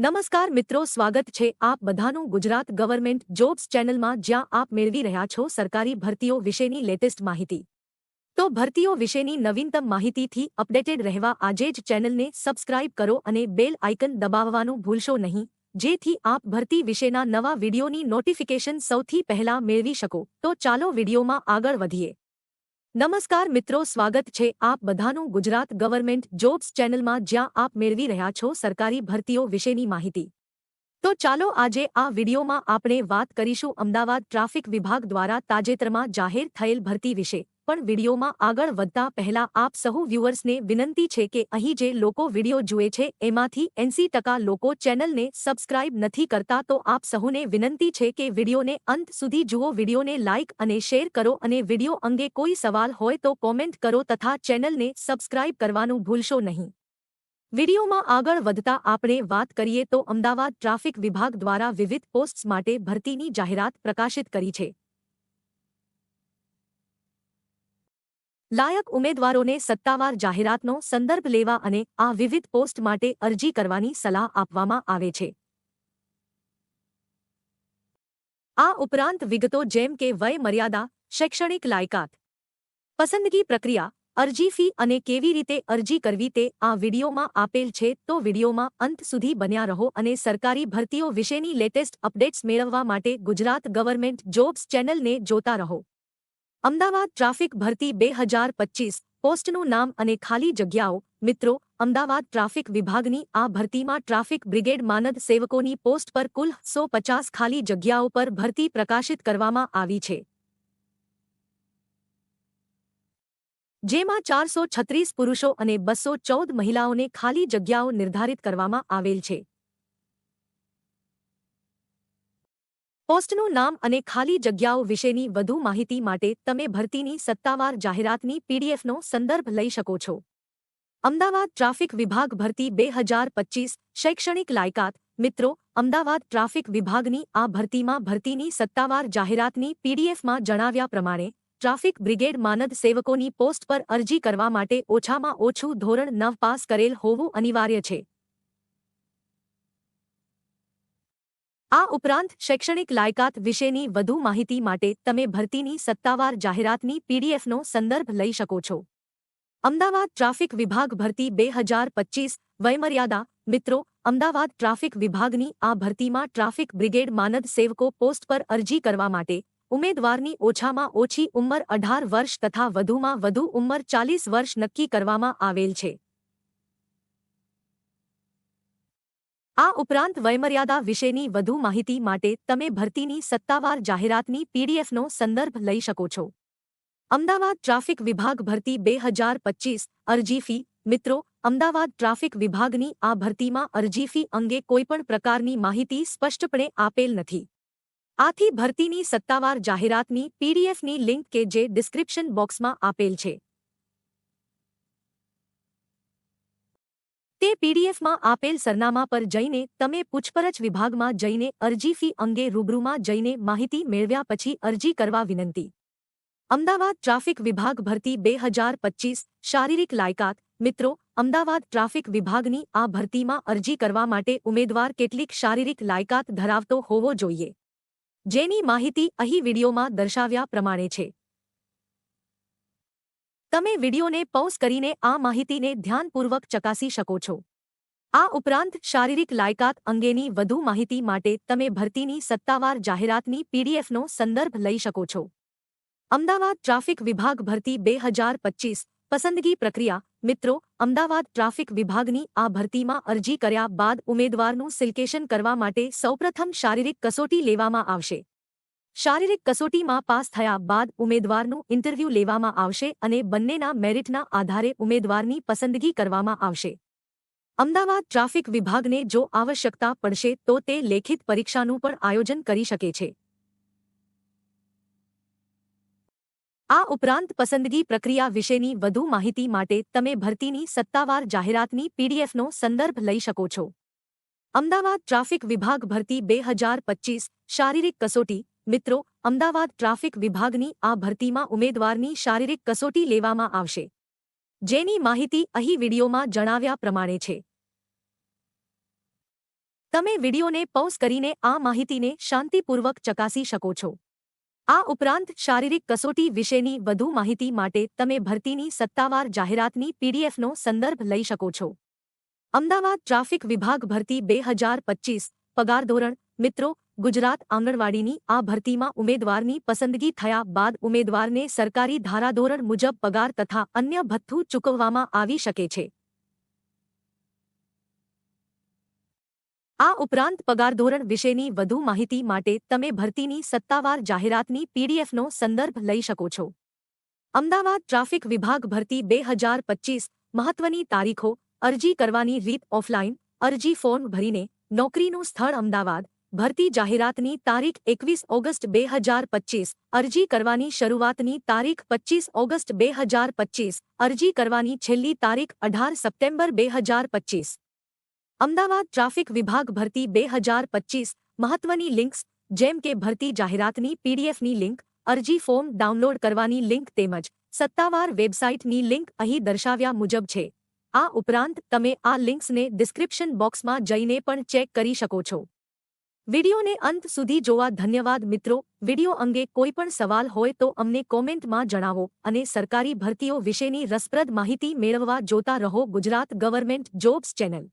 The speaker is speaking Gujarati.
નમસ્કાર મિત્રો, સ્વાગત છે આપ બધાનું ગુજરાત ગવર્મેન્ટ જોબ્સ ચેનલમાં, જ્યાં આપ મેળવી રહ્યા છો સરકારી ભરતીઓ વિશેની લેટેસ્ટ માહિતી। તો ભરતીઓ વિશેની નવીનતમ માહિતીથી અપડેટેડ રહેવા આજે જ ચેનલને સબસ્ક્રાઇબ કરો અને બેલ આઇકન દબાવવાનું ભૂલશો નહીં, જેથી આપ ભરતી વિશેના નવા વિડીયોની નોટિફિકેશન સૌથી પહેલા મેળવી શકો। તો ચાલો વિડીયોમાં આગળ વધીએ। નમસ્કાર મિત્રો, સ્વાગત છે આપ બધાનું ગુજરાત ગવર્મેન્ટ જોબ્સ ચેનલમાં, જ્યાં આપ મેળવી રહ્યા છો સરકારી ભરતીઓ વિશેની માહિતી। તો ચાલો આજે આ વિડીયોમાં આપણે વાત કરીશું અમદાવાદ ટ્રાફિક વિભાગ દ્વારા તાજેતરમાં જાહેર થયેલ ભરતી વિશે। પણ વિડીયોમાં આગળ વધતા પહેલા આપ સહુ વ્યુઅર્સને વિનંતી છે કે અહીં જે લોકો વિડીયો જુએ છે એમાંથી 80% લોકો ચેનલને સબસ્ક્રાઇબ નથી કરતા, તો આપ સહુને વિનંતી છે કે વિડીયોને અંત સુધી જુઓ, વિડીયોને લાઇક અને શેર કરો અને વિડીયો અંગે કોઈ સવાલ હોય તો કોમેન્ટ કરો તથા ચેનલને સબસ્ક્રાઇબ કરવાનું ભૂલશો નહીં। વિડીયોમાં આગળ વધતા આપણે વાત કરીએ તો અમદાવાદ ટ્રાફિક વિભાગ દ્વારા વિવિધ પોસ્ટ્સ માટે ભરતીની જાહેરાત પ્રકાશિત કરી છે। લાયક ઉમેદવારોને સત્તાવાર જાહેરાતનો સંદર્ભ લેવા અને આ વિવિધ પોસ્ટ માટે અરજી કરવાની સલાહ આપવામાં આવે છે। આ ઉપરાંત વિગતો જેમ કે વય મર્યાદા, શૈક્ષણિક લાયકાત, પસંદગી પ્રક્રિયા, અરજી ફી અને કેવી રીતે અરજી કરવી તે આ વિડીયોમાં આપેલ છે। તો વિડીયોમાં અંત સુધી બન્યા રહો અને સરકારી ભરતીઓ વિશેની લેટેસ્ટ અપડેટ્સ મેળવવા માટે ગુજરાત ગવર્મેન્ટ જોબ્સ ચેનલને જોતા રહો। અમદાવાદ ટ્રાફિક ભરતી 2025 પોસ્ટનું નામ અને ખાલી જગ્યાઓ। મિત્રો, અમદાવાદ ટ્રાફિક વિભાગની આ ભરતીમાં ટ્રાફિક બ્રિગેડ માનદ સેવકોની પોસ્ટ પર કુલ 150 ખાલી જગ્યાઓ પર ભરતી પ્રકાશિત કરવામાં આવી છે, જેમાં 436 પુરુષો અને 214 મહિલાઓને ખાલી જગ્યાઓ નિર્ધારિત કરવામાં આવેલ છે। પોસ્ટનું નામ અને ખાલી જગ્યાઓ વિશેની વધુ માહિતી માટે તમે ભરતીની સત્તાવાર જાહેરાતની પીડીએફનો સંદર્ભ લઈ શકો છો। અમદાવાદ ટ્રાફિક વિભાગ ભરતી 2025 શૈક્ષણિક લાયકાત। મિત્રો, અમદાવાદ ટ્રાફિક વિભાગની આ ભરતીમાં ભરતીની સત્તાવાર જાહેરાતની પીડીએફમાં જણાવ્યા પ્રમાણે ટ્રાફિક બ્રિગેડ માનદ સેવકોની પોસ્ટ પર અરજી કરવા માટે ઓછામાં ઓછું ધોરણ 9 પાસ કરેલ હોવું અનિવાર્ય છે। આ ઉપરાંત શૈક્ષણિક લાયકાત વિશેની વધુ માહિતી માટે તમે ભરતીની સત્તાવાર જાહેરાતની પીડીએફનો સંદર્ભ લઈ શકો છો। અમદાવાદ ટ્રાફિક વિભાગ ભરતી 2025 વયમર્યાદા। મિત્રો, અમદાવાદ ટ્રાફિક વિભાગની આ ભરતીમાં ટ્રાફિક બ્રિગેડ માનદ સેવકો પોસ્ટ પર અરજી કરવા માટે ઉમેદવારની ઓછામાં ઓછી ઉંમર 18 વર્ષ તથા વધુમાં વધુ ઉંમર 40 વર્ષ નક્કી કરવામાં આવેલ છે। આ ઉપરાંત વયમર્યાદા વિશેની વધુ માહિતી માટે તમે ભરતીની સત્તાવાર જાહેરાતની પીડીએફનો સંદર્ભ લઈ શકો છો। અમદાવાદ ટ્રાફિક વિભાગ ભરતી 2025 અરજી ફી। મિત્રો, અમદાવાદ ટ્રાફિક વિભાગની આ ભરતીમાં અરજી ફી અંગે કોઈપણ પ્રકારની માહિતી સ્પષ્ટપણે આપેલ નથી। આથી ભરતીની સત્તાવાર જાહેરાતની પીડીએફની લિંક કે જે ડિસ્ક્રિપ્શન બોક્સમાં આપેલ છે તે પીડીએફમાં આપેલ સરનામા પર જઈને તમે પૂછપરછ વિભાગમાં જઈને અરજી ફી અંગે રૂબરૂમાં જઈને માહિતી મેળવ્યા પછી અરજી કરવા વિનંતી। અમદાવાદ ટ્રાફિક વિભાગ ભરતી 2025 શારીરિક લાયકાત। મિત્રો, અમદાવાદ ટ્રાફિક વિભાગની આ ભરતીમાં અરજી કરવા માટે ઉમેદવાર કેટલીક શારીરિક લાયકાત ધરાવતો હોવો જોઈએ, જેની માહિતી અહીં વિડીયોમાં દર્શાવ્યા પ્રમાણે છે। તમે વિડીયોને પૉઝ કરીને આ માહિતીને ધ્યાનપૂર્વક ચકાસી શકો છો। આ ઉપરાંત શારીરિક લાયકાત અંગેની વધુ માહિતી માટે તમે ભરતીની સત્તાવાર જાહેરાતની પીડીએફનો સંદર્ભ લઈ શકો છો। અમદાવાદ ટ્રાફિક વિભાગ ભરતી 2025 પસંદગી પ્રક્રિયા। મિત્રો, અમદાવાદ ટ્રાફિક વિભાગની આ ભરતીમાં અરજી કર્યા બાદ ઉમેદવારનું સિલેક્શન કરવા માટે સૌપ્રથમ શારીરિક કસોટી લેવામાં આવશે। શારીરિક કસોટીમાં પાસ થયા બાદ ઉમેદવારનું ઇન્ટરવ્યૂ લેવામાં આવશે અને બંનેના મેરિટના આધારે ઉમેદવારની પસંદગી કરવામાં આવશે। અમદાવાદ ટ્રાફિક વિભાગને જો આવશ્યકતા પડશે તો તે લેખિત પરીક્ષાનું પણ આયોજન કરી શકે છે। આ ઉપરાંત પસંદગી પ્રક્રિયા વિશેની વધુ માહિતી માટે તમે ભરતીની સત્તાવાર જાહેરાતની પીડીએફનો સંદર્ભ લઈ શકો છો। અમદાવાદ ટ્રાફિક વિભાગ ભરતી 2025 શારીરિક કસોટી। મિત્રો, અમદાવાદ ટ્રાફિક વિભાગની આ ભરતીમાં ઉમેદવારની શારીરિક કસોટી લેવામાં આવશે, જેની માહિતી અહીં વિડીયોમાં જણાવ્યા પ્રમાણે છે। તમે વિડીયોને પૉઝ કરીને આ માહિતીને શાંતિપૂર્વક ચકાસી શકો છો. આ ઉપરાંત શારીરિક કસોટી વિશેની વધુ માહિતી માટે તમે ભરતીની સત્તાવાર જાહેરાતની પીડીએફનો સંદર્ભ લઈ શકો છો. અમદાવાદ ટ્રાફિક વિભાગ ભરતી 2025 પગાર ધોરણ. મિત્રો, ગુજરાત આંગણવાડીની આ ભરતીમાં ઉમેદવારની પસંદગી થયા બાદ ઉમેદવારને સરકારી ધારાધોરણ મુજબ પગાર તથા અન્ય ભથ્થું ચૂકવવામાં આવી શકે છે. આ ઉપરાંત પગાર ધોરણ વિશેની વધુ માહિતી માટે તમે ભરતીની સત્તાવાર જાહેરાતની પીડીએફનો સંદર્ભ લઈ શકો છો. અમદાવાદ ટ્રાફિક વિભાગ ભરતી 2025 મહત્વની તારીખો. અરજી કરવાની રીત. ઓફલાઈન અરજી ફોર્મ ભરીને. નોકરીનું સ્થળ અમદાવાદ. ભરતી જાહેરાતની તારીખ 21 ઓગસ્ટ 2025. અરજી કરવાની શરૂઆતની તારીખ 25 ઓગસ્ટ 2025. અરજી કરવાની છેલ્લી તારીખ 18 સપ્ટેમ્બર 2025. અમદાવાદ ટ્રાફિક વિભાગ ભરતી 2025 મહત્વની લિંક્સ જેમ કે ભરતી જાહેરાતની પીડીએફની લિંક, અરજી ફોર્મ ડાઉનલોડ કરવાની લિંક તેમજ સત્તાવાર વેબસાઇટની લિંક અહીં દર્શાવ્યા મુજબ છે. આ ઉપરાંત તમે આ લિંક્સને ડિસ્ક્રિપ્શન બોક્સમાં જઈને પણ ચેક કરી શકો છો. વિડીયોને અંત સુધી જોવા ધન્યવાદ મિત્રો. વિડીયો અંગે કોઈપણ સવાલ હોય તો અમને કોમેન્ટમાં જણાવો અને સરકારી ભરતીઓ વિશેની રસપ્રદ માહિતી મેળવવા જોતા રહો ગુજરાત ગવર્મેન્ટ જોબ્સ ચેનલ.